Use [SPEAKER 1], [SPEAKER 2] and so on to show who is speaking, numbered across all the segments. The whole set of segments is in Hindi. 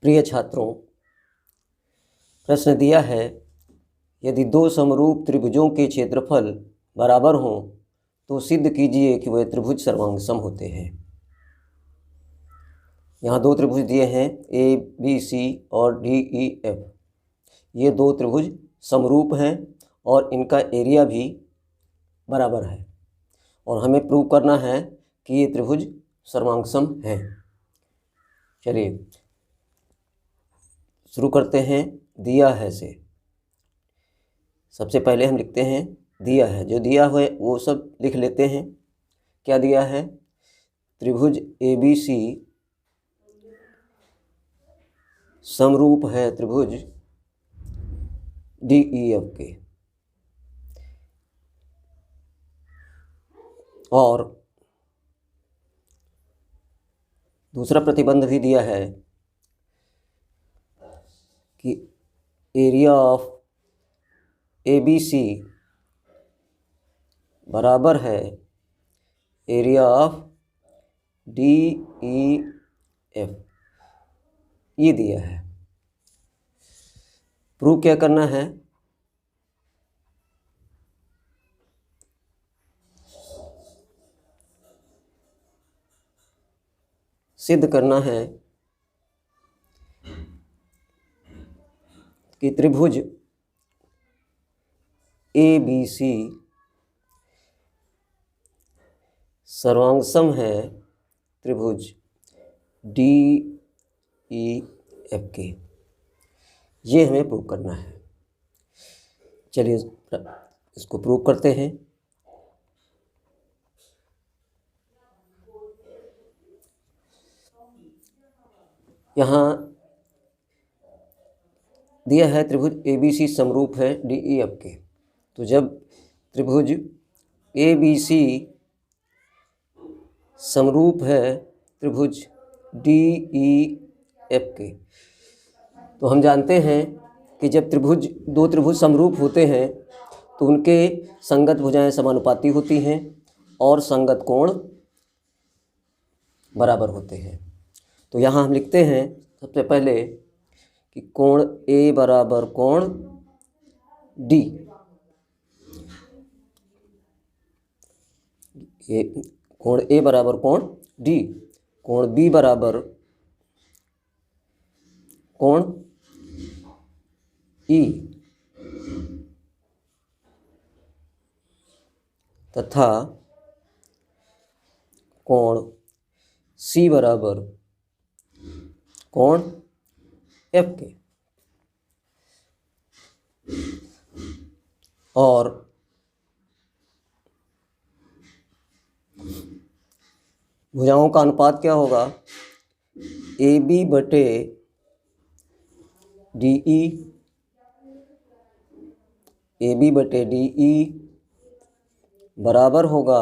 [SPEAKER 1] प्रिय छात्रों, प्रश्न दिया है, यदि दो समरूप त्रिभुजों के क्षेत्रफल बराबर हों तो सिद्ध कीजिए कि वह त्रिभुज सर्वांगसम होते हैं। यहाँ दो त्रिभुज दिए हैं ए बी सी और डी ई एफ। ये दो त्रिभुज समरूप हैं और इनका एरिया भी बराबर है और हमें प्रूव करना है कि ये त्रिभुज सर्वांगसम है। चलिए शुरू करते हैं दिया है से। सबसे पहले हम लिखते हैं दिया है, जो दिया हुआ है वो सब लिख लेते हैं। क्या दिया है? त्रिभुज ABC समरूप है त्रिभुज DEF के, और दूसरा प्रतिबंध भी दिया है कि एरिया ऑफ ABC बराबर है एरिया ऑफ DEF। ये दिया है। प्रूव क्या करना है? सिद्ध करना है कि त्रिभुज ABC सर्वांगसम है त्रिभुज DEF के। ये हमें प्रूव करना है। चलिए इसको प्रूव करते हैं। यहाँ दिया है त्रिभुज ABC समरूप है DEF के। तो जब त्रिभुज ABC समरूप है त्रिभुज DEF के, तो हम जानते हैं कि जब दो त्रिभुज समरूप होते हैं तो उनके संगत भुजाएं समानुपाती होती हैं और संगत कोण बराबर होते हैं। तो यहाँ हम लिखते हैं सबसे पहले कि कोण A बराबर कोण D। ये कोण A बराबर कोण D, कोण B बराबर कोण E तथा कोण C बराबर कोण F के। और भुजाओं का अनुपात क्या होगा? AB बटे DE, AB बटे DE बराबर होगा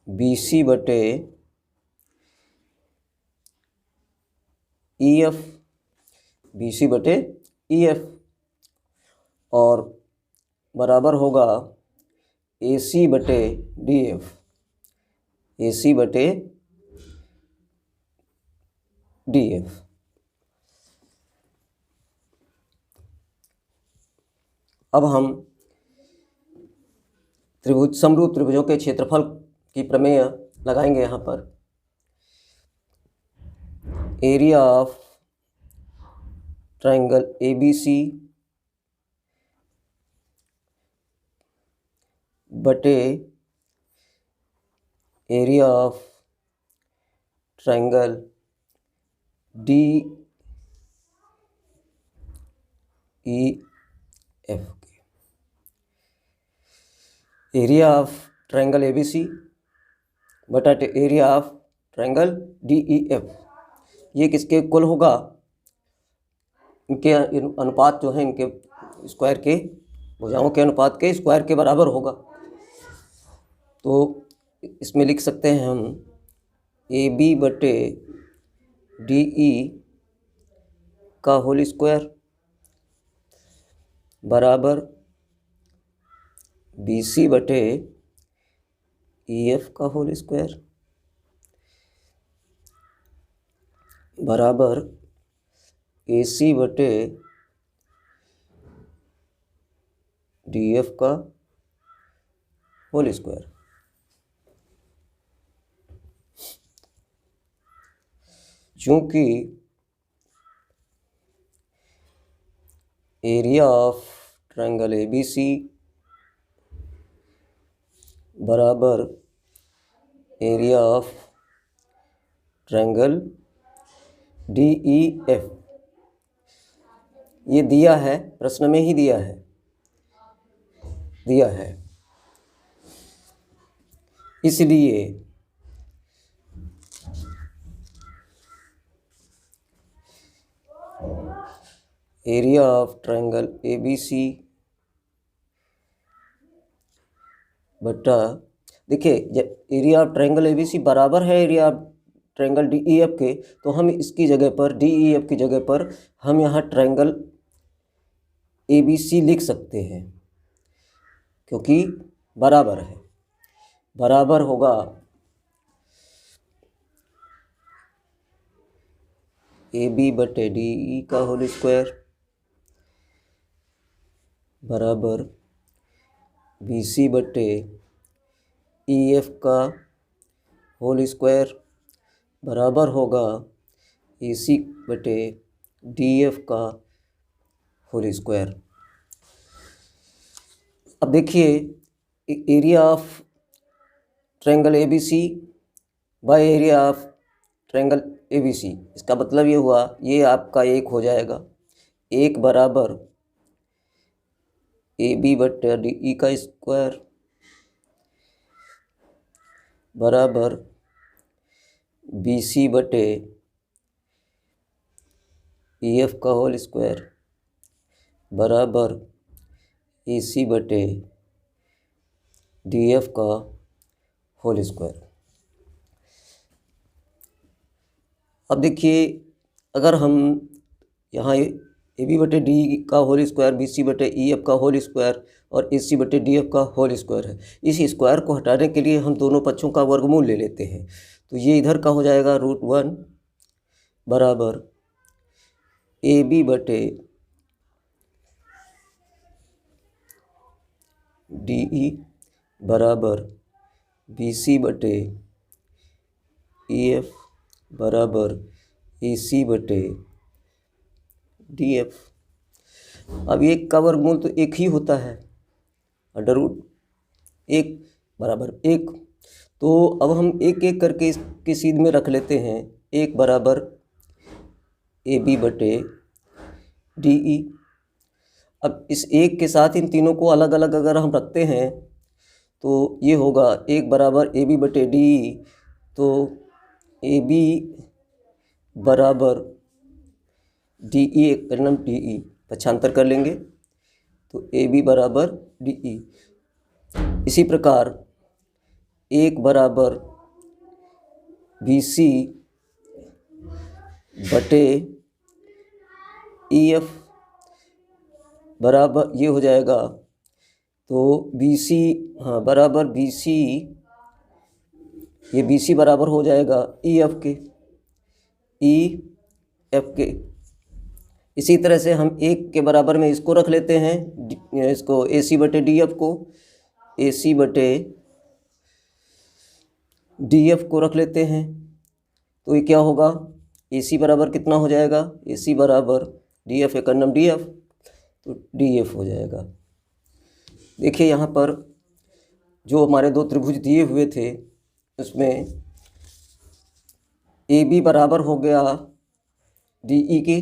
[SPEAKER 1] BC बटे EF, BC बटे EF, और बराबर होगा AC बटे DF, AC बटे DF। अब हम त्रिभुज समरूप त्रिभुजों के क्षेत्रफल की प्रमेय लगाएंगे। यहाँ पर एरिया ऑफ ट्रायंगल ABC बटे एरिया ऑफ ट्रायंगल DEF के। एरिया ऑफ ट्रायंगल ABC बटा एरिया ऑफ ट्रायंगल DEF, ये किसके इक्वल होगा? इनके अनुपात जो है इनके स्क्वायर के, भुजाओं के अनुपात के स्क्वायर के बराबर होगा। तो इसमें लिख सकते हैं हम AB बटे DE का होल स्क्वायर बराबर BC बटे EF का होल स्क्वायर। बराबर AC बटे DF का होल स्क्वायर। चूंकि एरिया ऑफ ट्रायंगल ABC बराबर एरिया ऑफ ट्रायंगल DEF, ये दिया है, प्रश्न में ही दिया है, इसलिए एरिया ऑफ ट्रायंगल ABC बटा, देखिए एरिया ऑफ ट्रायंगल ABC बराबर है एरिया ऑफ ट्रायंगल DEF के, तो हम इसकी जगह पर, DEF की जगह पर हम यहाँ ट्रायंगल ABC लिख सकते हैं, क्योंकि बराबर है। बराबर होगा AB बटे DE का होल स्क्वायर बराबर BC बटे EF का होल स्क्वायर बराबर होगा AC बटे DF का होल स्क्वायर। अब देखिए area of triangle ABC by area of triangle ABC, इसका मतलब ये हुआ, ये आपका एक हो जाएगा, एक बराबर AB बटे DE का स्क्वायर बराबर BC बटे EF का होल स्क्वायर बराबर AC बटे DF का होल स्क्वायर। अब देखिए अगर हम यहाँ AB बटे डी का होल स्क्वायर, BC बटे EF का होल स्क्वायर और AC बटे DF का होल स्क्वायर है, इस स्क्वायर को हटाने के लिए हम दोनों पक्षों का वर्गमूल ले लेते हैं, तो ये इधर का हो जाएगा √1 बराबर AB बटे DE बराबर BC बटे EF बराबर AC बटे DF। अब एक का वर्गमूल तो एक ही होता है, √1 बराबर 1, तो अब हम एक एक करके इसके सीध में रख लेते हैं। 1 बराबर AB बटे DE। अब इस एक के साथ इन तीनों को अलग अलग अगर हम रखते हैं तो ये होगा 1 बराबर AB बटे DE, तो AB बराबर DE, एक कर्णम DE पक्षांतर कर लेंगे तो AB बराबर DE। इसी प्रकार 1 बराबर BC बटे EF बराबर ये हो जाएगा, तो BC, हाँ बराबर BC, ये BC बराबर हो जाएगा EF के। इसी तरह से हम 1 के बराबर में इसको रख लेते हैं, इसको AC बटे DF को, AC बटे DF को रख लेते हैं, तो ये क्या होगा, AC बराबर कितना हो जाएगा, AC बराबर DF एक कर्णम DF, तो DF हो जाएगा। देखिए यहाँ पर जो हमारे दो त्रिभुज दिए हुए थे उसमें AB बराबर हो गया DE के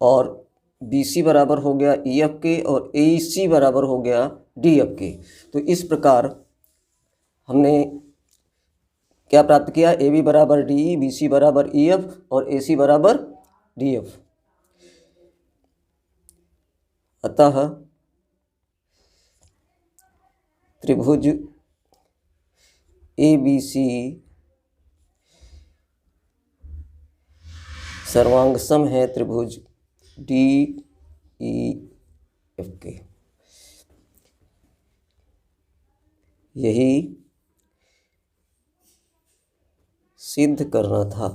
[SPEAKER 1] और BC बराबर हो गया EF के और AC बराबर हो गया DF के। तो इस प्रकार हमने क्या प्राप्त किया, AB बराबर DE, BC बराबर EF और AC बराबर DF। अतः त्रिभुज ABC सर्वांगसम है त्रिभुज DEF के। यही सिद्ध करना था।